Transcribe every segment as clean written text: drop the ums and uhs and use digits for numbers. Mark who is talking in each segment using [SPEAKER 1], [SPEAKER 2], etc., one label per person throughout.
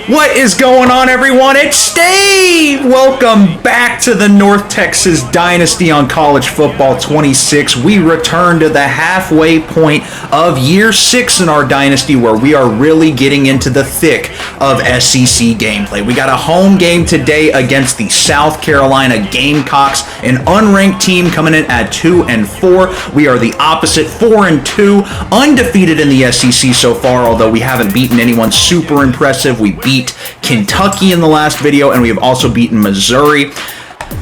[SPEAKER 1] What is going on, everyone? It's Steve! Welcome back to the North Texas Dynasty on College Football 26. We return to the halfway point of year 6 in our Dynasty, where we are really getting into the thick of SEC gameplay. We got a home game today against the South Carolina Gamecocks, an unranked team coming in at 2-4. We are the opposite, 4-2, undefeated in the SEC so far, although we haven't beaten anyone super impressive. We beat Kentucky in the last video, and we have also beaten Missouri.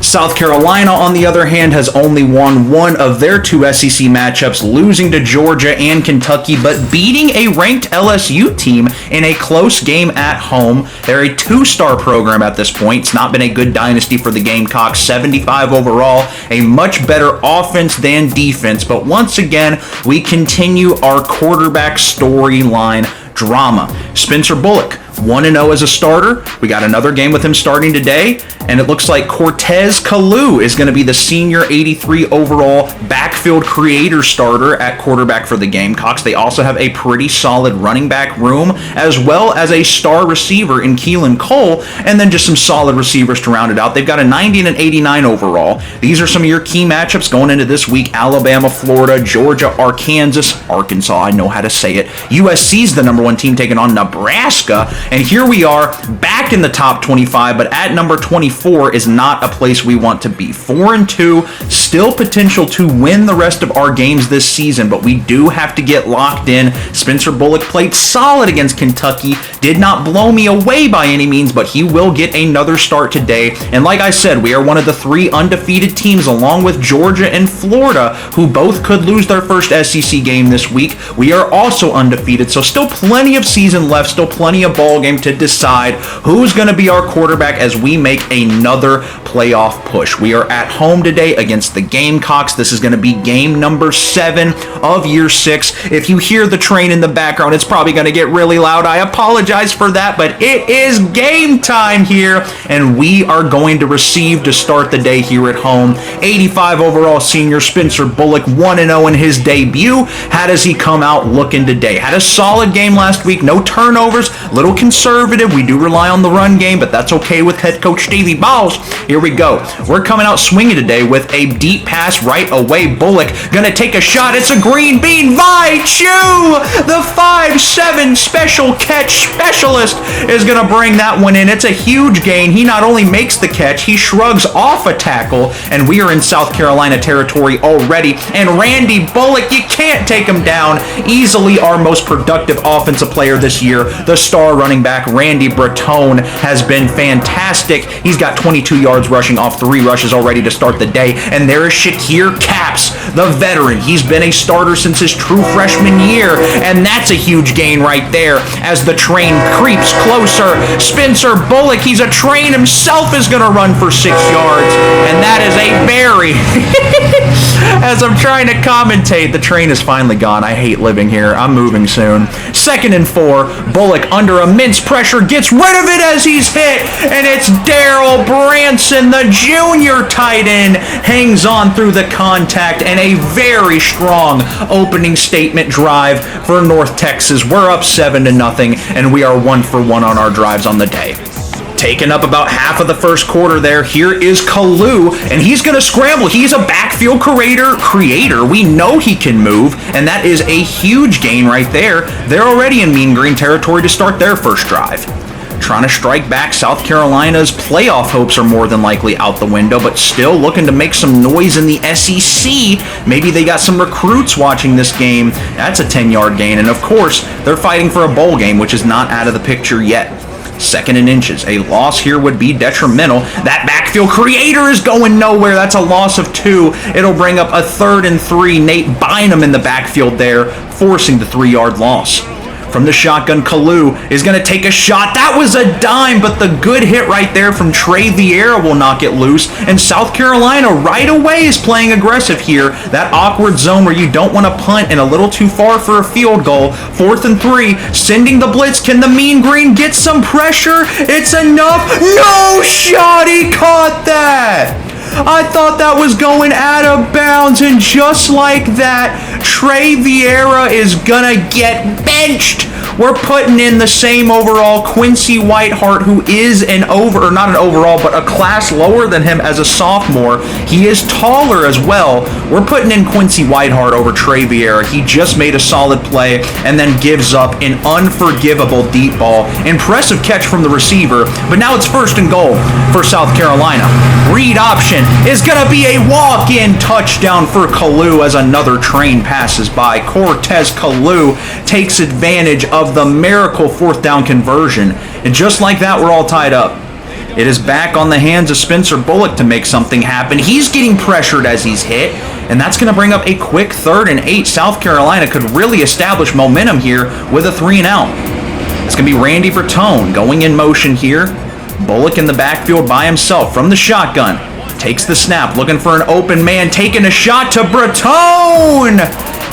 [SPEAKER 1] South Carolina, on the other hand, has only won one of their two SEC matchups, losing to Georgia and Kentucky, but beating a ranked LSU team in a close game at home. They're a 2-star program at this point. It's not been a good dynasty for the Gamecocks, 75 overall, a much better offense than defense. But once again, we continue our quarterback storyline drama. Spencer Bullock, 1-0 as a starter. We got another game with him starting today, and it looks like Cortez Kalu is going to be the senior 83 overall backfield creator starter at quarterback for the Gamecocks. They also have a pretty solid running back room, as well as a star receiver in Keelan Cole, and then just some solid receivers to round it out. They've got a 90 and an 89 overall. These are some of your key matchups going into this week: Alabama, Florida, Georgia, Arkansas, I know how to say it. USC's the number 1 team taking on Nebraska. And here we are, back in the top 25, but at number 24 is not a place we want to be. 4-2, still potential to win the rest of our games this season, but we do have to get locked in. Spencer Bullock played solid against Kentucky, did not blow me away by any means, but he will get another start today. And like I said, we are one of the 3 undefeated teams, along with Georgia and Florida, who both could lose their first SEC game this week. We are also undefeated, so still plenty of season left, still plenty of ball game to decide who's going to be our quarterback as we make another playoff push. We are at home today against the Gamecocks. This is going to be game number 7 of year 6. If you hear the train in the background, it's probably going to get really loud. I apologize for that, but it is game time here, and we are going to receive to start the day here at home. 85 overall senior Spencer Bullock, 1-0 in his debut. How does he come out looking today? Had a solid game last week, no turnovers, little conservative. We do rely on the run game, but that's okay with head coach Stevie Balls. Here we go. We're coming out swinging today with a deep pass right away. Bullock gonna take a shot. It's a green bean. Vi Chu, the 5'7" special catch specialist, is gonna bring that one in. It's a huge gain. He not only makes the catch, he shrugs off a tackle, and we are in South Carolina territory already. And Randy Bullock, you can't take him down. Easily our most productive offensive player this year. The star running back Randy Bratone has been fantastic. He's got 22 yards rushing off 3 rushes already to start the day. And there is Shakir Capps, the veteran. He's been a starter since his true freshman year, and that's a huge gain right there as the train creeps closer. Spencer Bullock, he's a train himself, is going to run for 6 yards, and that is a berry. As I'm trying to commentate, the train is finally gone. I hate living here. I'm moving soon. 2nd and 4. Bullock, under immense pressure, gets rid of it as he's hit, and it's Daryl Branson, the junior tight end, hangs on through the contact, and a very strong opening statement drive for North Texas. We're up 7-0, and we are 1 for 1 on our drives on the day. Taking up about half of the first quarter there. Here is Kalu, and he's going to scramble. He's a backfield creator. We know he can move, and that is a huge gain right there. They're already in Mean Green territory to start their first drive. Trying to strike back. South Carolina's playoff hopes are more than likely out the window, but still looking to make some noise in the SEC. Maybe they got some recruits watching this game. That's a 10-yard gain, and of course, they're fighting for a bowl game, which is not out of the picture yet. 2nd and inches. A loss here would be detrimental. That backfield creator is going nowhere. That's a loss of 2. It'll bring up a 3rd and 3. Nate Bynum in the backfield there, forcing the 3-yard loss. From the shotgun, Kalu is going to take a shot. That was a dime, but the good hit right there from Trey Vieira will knock it loose. And South Carolina right away is playing aggressive here. That awkward zone where you don't want to punt and a little too far for a field goal. 4th and 3, sending the blitz. Can the Mean Green get some pressure? It's enough. No shot. He caught that. I thought that was going out of bounds, and just like that, Trey Vieira is gonna get benched. we're putting in the same overall Quincy Whitehart, who is not an overall, but a class lower than him as a sophomore. He is taller as well. We're putting in Quincy Whitehart over Trey Vieira. He just made a solid play and then gives up an unforgivable deep ball. Impressive catch from the receiver, but now it's 1st and goal for South Carolina. Read option is going to be a walk-in touchdown for Kalu as another train passes by. Cortez Kalu takes advantage of the miracle 4th down conversion, and just like that, we're all tied up. It is back on the hands of Spencer Bullock to make something happen. He's getting pressured as he's hit, and that's going to bring up a quick 3rd and 8. South Carolina could really establish momentum here with a 3 and out. It's going to be Randy Bertone going in motion here. Bullock in the backfield by himself from the shotgun. Takes the snap, looking for an open man, taking a shot to Bertone!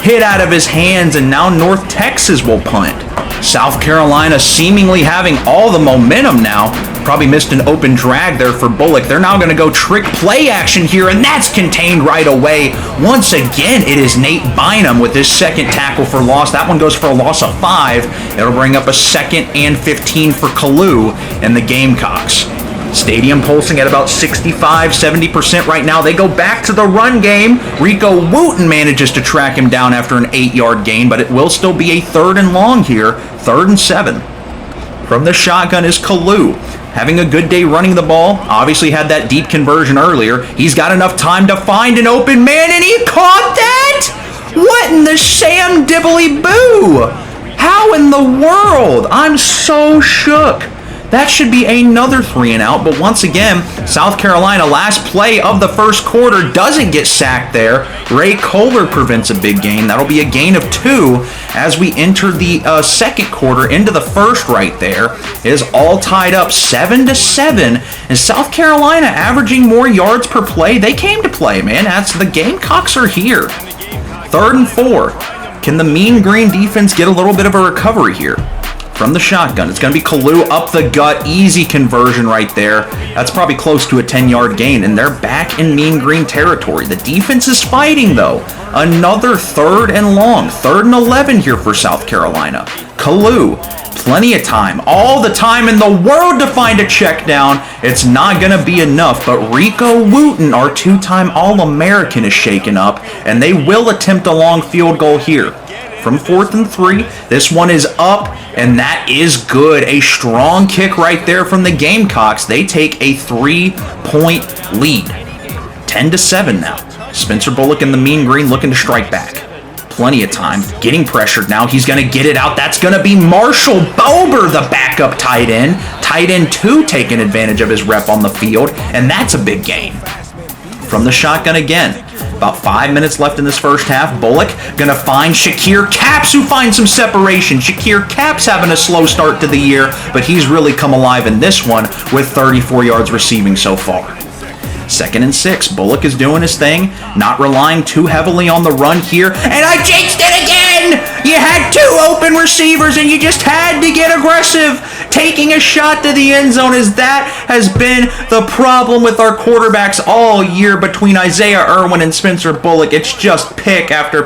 [SPEAKER 1] Hit out of his hands, and now North Texas will punt. South Carolina seemingly having all the momentum now. Probably missed an open drag there for Bullock. They're now going to go trick play action here, and that's contained right away. Once again, it is Nate Bynum with his 2nd tackle for loss. That one goes for a loss of 5. It'll bring up a 2nd and 15 for Kalu and the Gamecocks. Stadium pulsing at about 65-70% right now. They go back to the run game. Rico Wooten manages to track him down after an 8-yard gain, but it will still be a 3rd and long here, 3rd and 7. From the shotgun is Kalu. Having a good day running the ball. Obviously had that deep conversion earlier. He's got enough time to find an open man, and he caught that? What in the Sam Dibbly Boo? How in the world? I'm so shook. That should be another 3 and out, but once again, South Carolina, last play of the 1st quarter, doesn't get sacked there. Ray Kohler prevents a big gain. That'll be a gain of 2 as we enter the 2nd quarter into the 1st right there. It is all tied up 7-7, and South Carolina averaging more yards per play. They came to play, man, as the Gamecocks are here. 3rd and 4. Can the Mean Green defense get a little bit of a recovery here? From the shotgun, it's going to be Kalu up the gut. Easy conversion right there. That's probably close to a 10-yard gain, and they're back in Mean Green territory. The defense is fighting, though. Another 3rd and long. 3rd and 11 here for South Carolina. Kalu, plenty of time. All the time in the world to find a check down. It's not going to be enough, but Rico Wooten, our 2-time All-American, is shaken up, and they will attempt a long field goal here. From 4th and 3, this one is up, and that is good. A strong kick right there from the Gamecocks. They take a 3-point lead. 10-7 now. Spencer Bullock in the Mean Green looking to strike back. Plenty of time. Getting pressured now. He's going to get it out. That's going to be Marshall Bober, the backup tight end. Tight end 2 taking advantage of his rep on the field, and that's a big gain. From the shotgun again. About 5 minutes left in this 1st half. Bullock going to find Shakir Capps, who finds some separation. Shakir Capps having a slow start to the year, but he's really come alive in this one with 34 yards receiving so far. 2nd and 6. Bullock is doing his thing, not relying too heavily on the run here. And I jinxed it again! You had 2 open receivers and you just had to get aggressive. Taking a shot to the end zone, as that has been the problem with our quarterbacks all year between Isaiah Irwin and Spencer Bullock. It's just pick after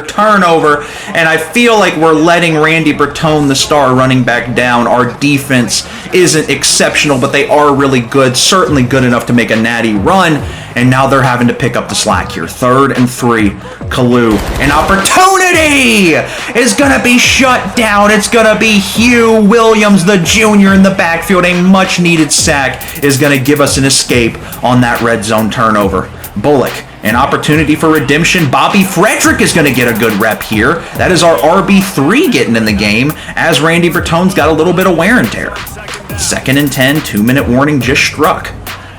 [SPEAKER 1] turnover, and I feel like we're letting Randy Bertone, the star running back, down. Our defense isn't exceptional, but they are really good, certainly good enough to make a natty run, and now they're having to pick up the slack here. 3rd and 3, Kalu. An opportunity is going to be shut down. It's going to be Hugh Williams, the junior, in the backfield. A much-needed sack is going to give us an escape on that red zone turnover. Bullock, an opportunity for redemption. Bobby Frederick is going to get a good rep here. That is our RB3 getting in the game, as Randy Bertone's got a little bit of wear and tear. 2nd and 10, 2-minute warning just struck.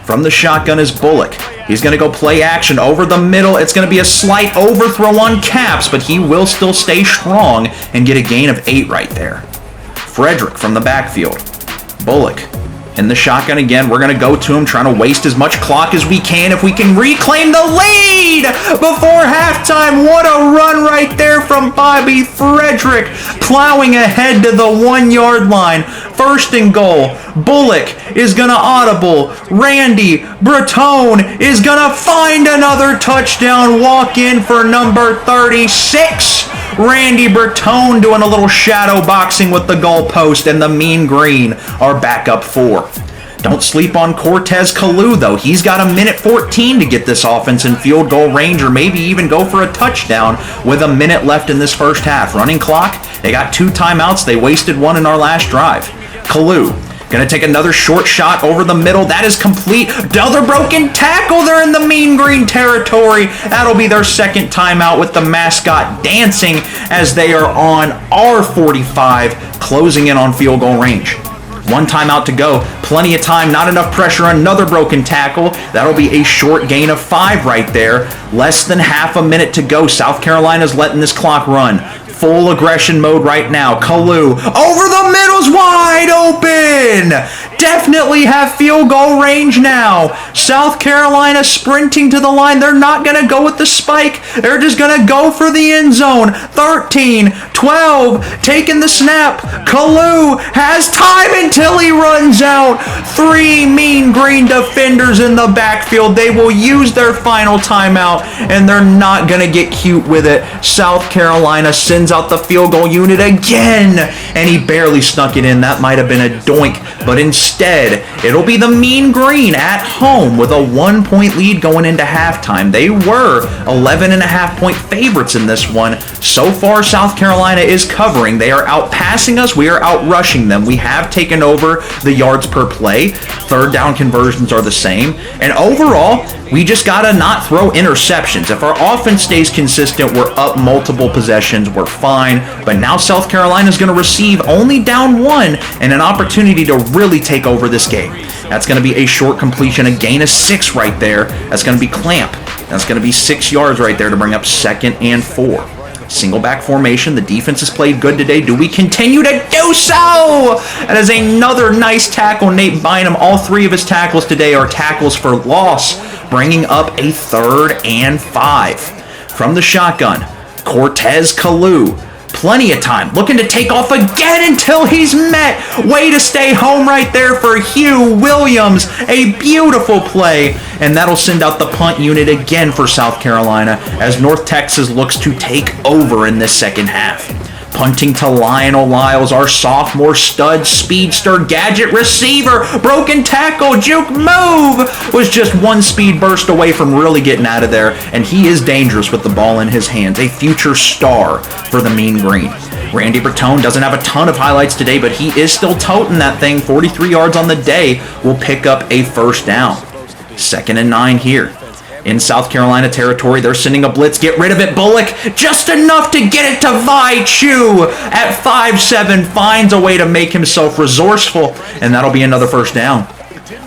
[SPEAKER 1] From the shotgun is Bullock. He's going to go play action over the middle. It's going to be a slight overthrow on Capps, but he will still stay strong and get a gain of 8 right there. Frederick from the backfield. Bullock in the shotgun again. We're going to go to him, trying to waste as much clock as we can if we can reclaim the lead before halftime. What a run right there from Bobby Frederick, plowing ahead to the 1-yard line. 1st and goal. Bullock is going to audible. Randy Bertone is going to find another touchdown. Walk in for number 36. Randy Bertone doing a little shadow boxing with the goalpost, and the Mean Green are back up 4. Don't sleep on Cortez Kalu, though. He's got a minute 14 to get this offense in field goal range, or maybe even go for a touchdown with a minute left in this first half. Running clock, they got 2 timeouts. They wasted 1 in our last drive. Kalu gonna take another short shot over the middle. That is complete. Another broken tackle. They're in the Mean Green territory. That'll be their second timeout, with the mascot dancing as they are on our 45, closing in on field goal range. 1 timeout to go. Plenty of time. Not enough pressure. Another broken tackle. That'll be a short gain of 5 right there. Less than half a minute to go. South Carolina's letting this clock run. Full aggression mode right now. Kalu over the middle's wide open. Definitely have field goal range now. South Carolina sprinting to the line. They're not going to go with the spike. They're just going to go for the end zone. 13, 12, taking the snap. Kalu has time until he runs out. 3 Mean Green defenders in the backfield. They will use their final timeout, and they're not going to get cute with it. South Carolina sends out the field goal unit again, and he barely snuck it in. That might have been a doink, but instead, it'll be the Mean Green at home with a 1-point lead going into halftime. They were 11.5-point favorites in this one. So far, South Carolina is covering. They are outpassing us. We are outrushing them. We have taken over the yards per play. Third down conversions are the same. And overall, we just got to not throw interceptions. If our offense stays consistent, we're up multiple possessions. We're fine. But now South Carolina is going to receive only down 1 and an opportunity to really take over this game. That's going to be a short completion, a gain of 6 right there. That's going to be Clamp. That's going to be 6 yards right there to bring up 2nd and 4. Single back formation. The defense has played good today. Do we continue to do so? That is another nice tackle. Nate Bynum, all 3 of his tackles today are tackles for loss, bringing up a 3rd and 5. From the shotgun, Cortez Kalu. Plenty of time. Looking to take off again until he's met. Way to stay home right there for Hugh Williams. A beautiful play. And that'll send out the punt unit again for South Carolina as North Texas looks to take over in this second half. Punting to Lionel Lyles, our sophomore stud, speedster, gadget receiver. Broken tackle, juke move. Was just 1 speed burst away from really getting out of there. And he is dangerous with the ball in his hands. A future star for the Mean Green. Randy Bertone doesn't have a ton of highlights today, but he is still toting that thing. 43 yards on the day will pick up a first down. 2nd and 9 here. In South Carolina territory, they're sending a blitz. Get rid of it, Bullock. Just enough to get it to Vi Chu. At 5'7", finds a way to make himself resourceful, and that'll be another first down.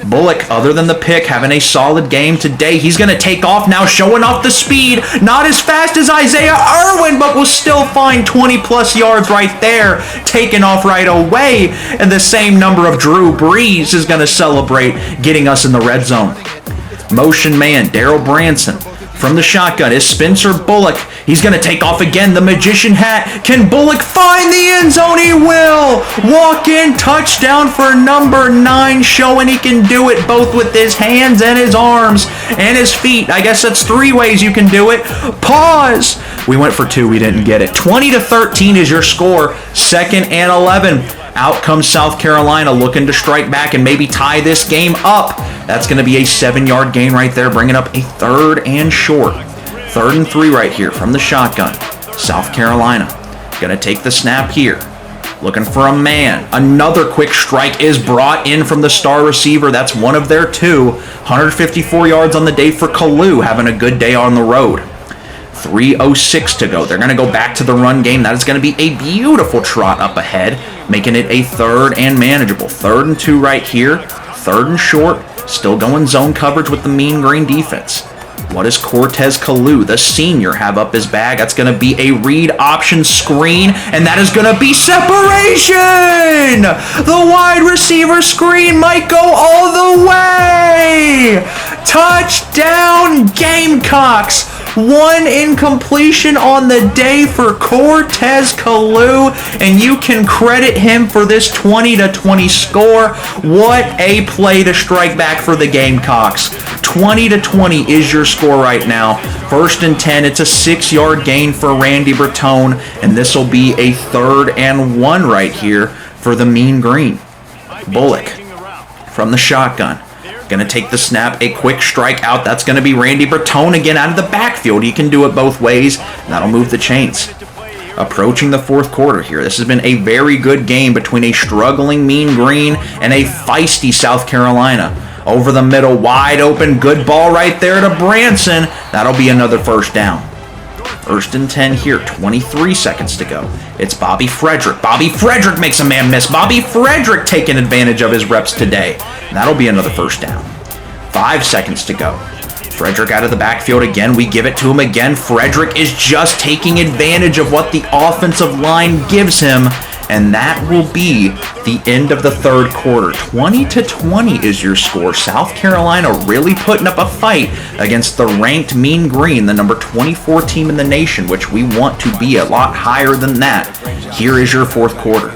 [SPEAKER 1] Bullock, other than the pick, having a solid game today. He's going to take off now, showing off the speed. Not as fast as Isaiah Irwin, but will still find 20-plus yards right there. Taking off right away. And the same number of Drew Brees is going to celebrate getting us in the red zone. Motion man, Daryl Branson. From the shotgun is Spencer Bullock. He's going to take off again. The magician hat. Can Bullock find the end zone? He will. Walk-in touchdown for number 9, showing he can do it both with his hands and his arms and his feet. I guess that's 3 ways you can do it. Pause. We went for 2. We didn't get it. 20-13 is your score. 2nd and 11. Out comes South Carolina looking to strike back and maybe tie this game up. That's going to be a 7-yard gain right there, bringing up a 3rd and short. 3rd and 3 right here from the shotgun. South Carolina going to take the snap here. Looking for a man. Another quick strike is brought in from the star receiver. That's one of their 2. 154 yards on the day for Kalu, having a good day on the road. 3:06 to go. They're going to go back to the run game. That is going to be a beautiful trot up ahead, making it a 3rd and manageable. 3rd and 2 right here. 3rd and short. Still going zone coverage with the Mean Green defense. What does Cortez Kalu, the senior, have up his bag? That's going to be a read option screen, and that is going to be separation! The wide receiver screen might go all the way! Touchdown Gamecocks! One incompletion on the day for Cortez Kalu, and you can credit him for this 20-20 score. What a play to strike back for the Gamecocks. 20-20 is your score right now. 1st and 10. It's a 6-yard gain for Randy Bertone, and this will be a 3rd and 1 right here for the Mean Green. Bullock from the shotgun. Going to take the snap, a quick strike out. That's going to be Randy Bertone again out of the backfield. He can do it both ways, and that'll move the chains. Approaching the 4th quarter here. This has been a very good game between a struggling Mean Green and a feisty South Carolina. Over the middle, wide open, good ball right there to Branson. That'll be another 1st down. 1st and 10 here, 23 seconds to go. It's Bobby Frederick. Bobby Frederick makes a man miss. Bobby Frederick taking advantage of his reps today. And that'll be another 1st down. 5 seconds to go. Frederick out of the backfield again. We give it to him again. Frederick is just taking advantage of what the offensive line gives him. And that will be the end of the 3rd quarter. 20-20 is your score. South Carolina really putting up a fight against the ranked Mean Green, the number 24 team in the nation, which we want to be a lot higher than that. Here is your 4th quarter.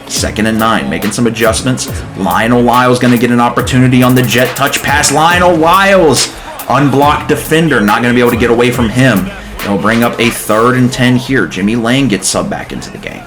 [SPEAKER 1] 2nd and 9, making some adjustments. Lionel Lyles going to get an opportunity on the jet touch pass. Lionel Lyles, unblocked defender, not going to be able to get away from him. They'll bring up a 3rd and 10 here. Jimmy Lang gets subbed back into the game.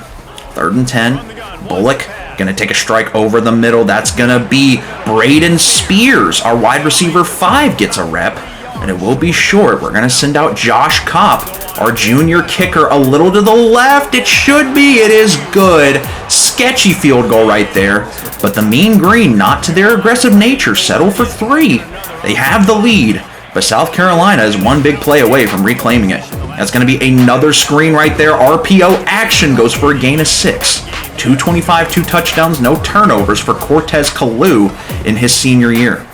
[SPEAKER 1] 3rd and 10. Bullock going to take a strike over the middle. That's going to be Braden Spears. Our wide receiver 5 gets a rep, and it will be short. We're going to send out Josh Kopp, our junior kicker, a little to the left. It should be. It is good. Sketchy field goal right there. But the Mean Green, not to their aggressive nature, settle for 3. They have the lead, but South Carolina is one big play away from reclaiming it. That's going to be another screen right there. RPO action goes for a gain of 6. 225, 2 touchdowns, no turnovers for Cortez Kalu in his senior year.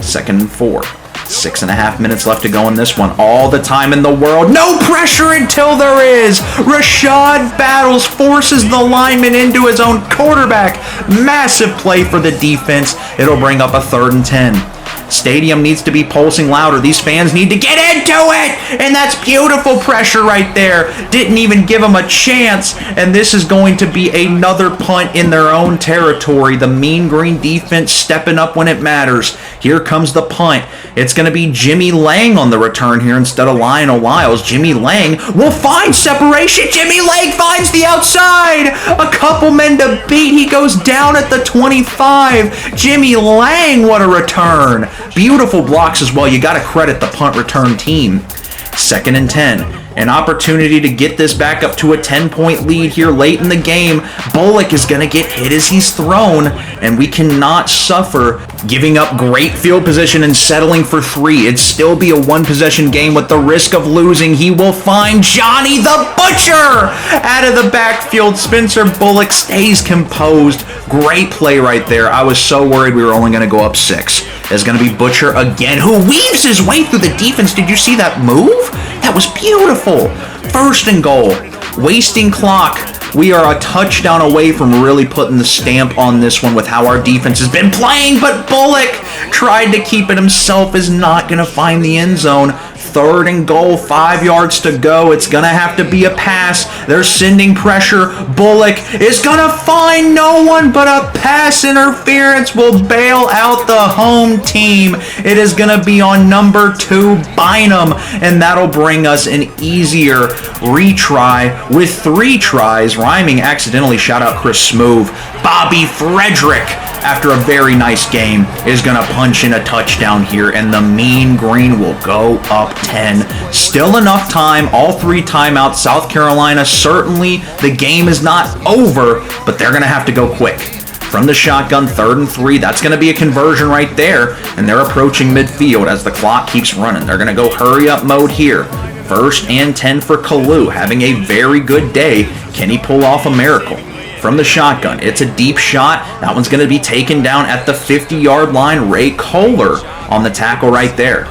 [SPEAKER 1] 2nd and 4. 6.5 minutes left to go in this one. All the time in the world. No pressure until there is. Rashad Battles forces the lineman into his own quarterback. Massive play for the defense. It'll bring up a 3rd and 10. Stadium needs to be pulsing louder. These fans need to get into it. And that's beautiful pressure right there. Didn't even give them a chance. And this is going to be another punt in their own territory. The Mean Green defense stepping up when it matters. Here comes the punt. It's going to be Jimmy Lang on the return here instead of Lionel Lyles. Jimmy Lang will find separation. Jimmy Lang finds the outside. A couple men to beat. He goes down at the 25. Jimmy Lang, what a return. Beautiful blocks as well. You got to credit the punt return team. 2nd and 10. An opportunity to get this back up to a 10-point lead here late in the game. Bullock is going to get hit as he's thrown, and we cannot suffer giving up great field position and settling for 3. It'd still be a 1-possession game with the risk of losing. He will find Johnny the Butcher out of the backfield. Spencer Bullock stays composed. Great play right there. I was so worried we were only going to go up 6. There's going to be Butcher again, who weaves his way through the defense. Did you see that move? That was beautiful. 1st and goal. Wasting clock. We are a touchdown away from really putting the stamp on this one with how our defense has been playing, but Bullock tried to keep it himself, is not going to find the end zone. 3rd and goal, 5 yards to go. It's going to have to be a pass. They're sending pressure. Bullock is going to find no one, but a pass interference will bail out the home team. It is going to be on number 2, Bynum, and that'll bring us an easier retry with 3 tries. Rhyming accidentally shout out Chris Smoove. Bobby Frederick, after a very nice game, is going to punch in a touchdown here, and the Mean Green will go up 10. Still enough time, all 3 timeouts. South Carolina, certainly the game is not over, but they're going to have to go quick. From the shotgun, 3rd and 3, that's going to be a conversion right there, and they're approaching midfield as the clock keeps running. They're going to go hurry up mode here. 1st and 10 for Kalu, having a very good day. Can he pull off a miracle? From the shotgun, it's a deep shot. That one's going to be taken down at the 50-yard line. Ray Kohler on the tackle right there.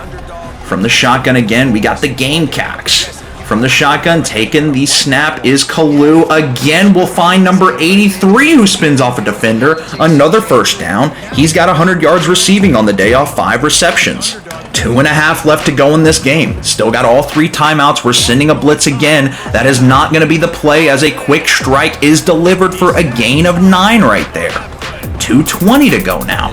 [SPEAKER 1] From the shotgun again, we got the Gamecocks. From the shotgun, taking the snap is Kalu. Again, we'll find number 83 who spins off a defender. Another 1st down. He's got 100 yards receiving on the day off 5 receptions. 2.5 left to go in this game. Still got all 3 timeouts. We're sending a blitz again. That is not going to be the play, as a quick strike is delivered for a gain of 9 right there. 2:20 to go now.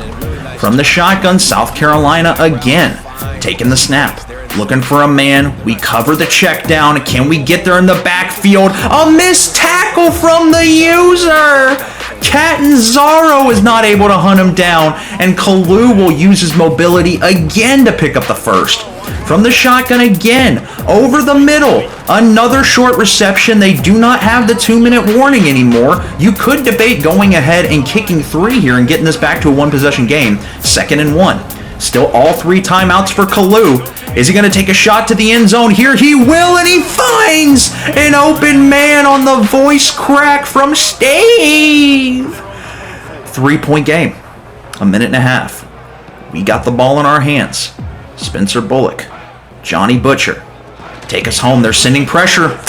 [SPEAKER 1] From the shotgun, South Carolina again. Taking the snap. Looking for a man. We cover the check down. Can we get there in the backfield? A missed tackle from the user. Catanzaro is not able to hunt him down, and Kalu will use his mobility again to pick up the first. From the shotgun again, over the middle, another short reception. They do not have the 2-minute warning anymore. You could debate going ahead and kicking 3 here and getting this back to a 1-possession game. 2nd and 1. Still all 3 timeouts for Kalu. Is he going to take a shot to the end zone? Here he will, and he finds an open man on the voice crack from Steve. 3-point game. 1.5 minutes. We got the ball in our hands. Spencer Bullock. Johnny Butcher. Take us home. They're sending pressure.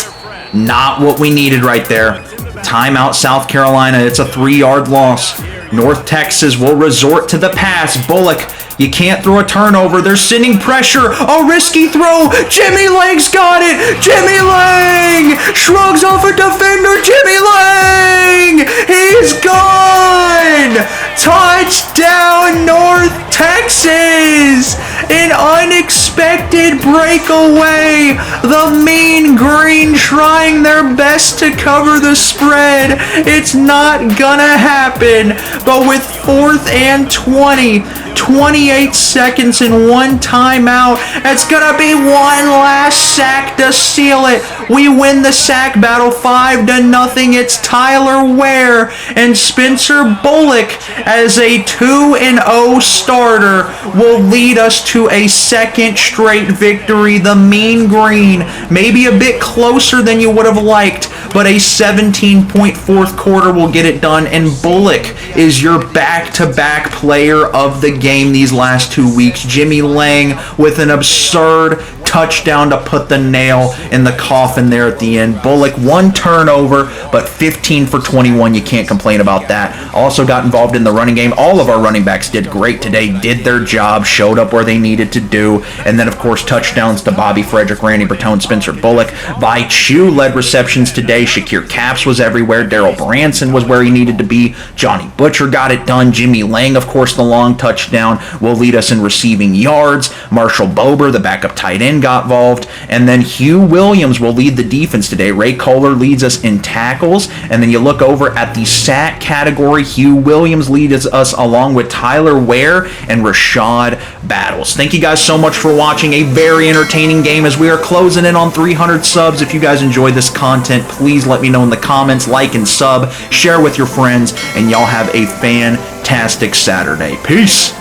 [SPEAKER 1] Not what we needed right there. Timeout, South Carolina. It's a 3-yard loss. North Texas will resort to the pass. Bullock, you can't throw a turnover. They're sending pressure. A risky throw. Jimmy Lang's got it. Jimmy Lang shrugs off a defender. Jimmy Lang. He's gone. Touchdown, North Texas. An unexpected breakaway. The Mean Green trying their best to cover the spread. It's not gonna happen. But with 4th and 20, 28 seconds and 1 timeout, it's gonna be one last sack to seal it. We win the sack battle 5-0. It's Tyler Ware and Spencer Bullock as a 2-0 starter will lead us to a 2nd straight victory. The Mean Green, maybe a bit closer than you would have liked, but a 17-point 4th quarter will get it done, and Bullock is your back-to-back player of the game these last 2 weeks. Jimmy Lang with an absurd touchdown to put the nail in the coffin there at the end. Bullock, 1 turnover, but 15 for 21. You can't complain about that. Also got involved in the running game. All of our running backs did great today, did their job, showed up where they needed to do. And then, of course, touchdowns to Bobby Frederick, Randy Bertone, Spencer Bullock. Vi Chu led receptions today. Shakir Capps was everywhere. Daryl Branson was where he needed to be. Johnny Butcher got it done. Jimmy Lang, of course, the long touchdown will lead us in receiving yards. Marshall Bober, the backup tight end, got involved. And then Hugh Williams will lead the defense today. Ray Kohler leads us in tackles. And then you look over at the sack category. Hugh Williams leads us along with Tyler Ware and Rashad Battles. Thank you guys so much for watching. A very entertaining game as we are closing in on 300 subs. If you guys enjoy this content, please let me know in the comments. Like and sub. Share with your friends. And y'all have a fantastic Saturday. Peace.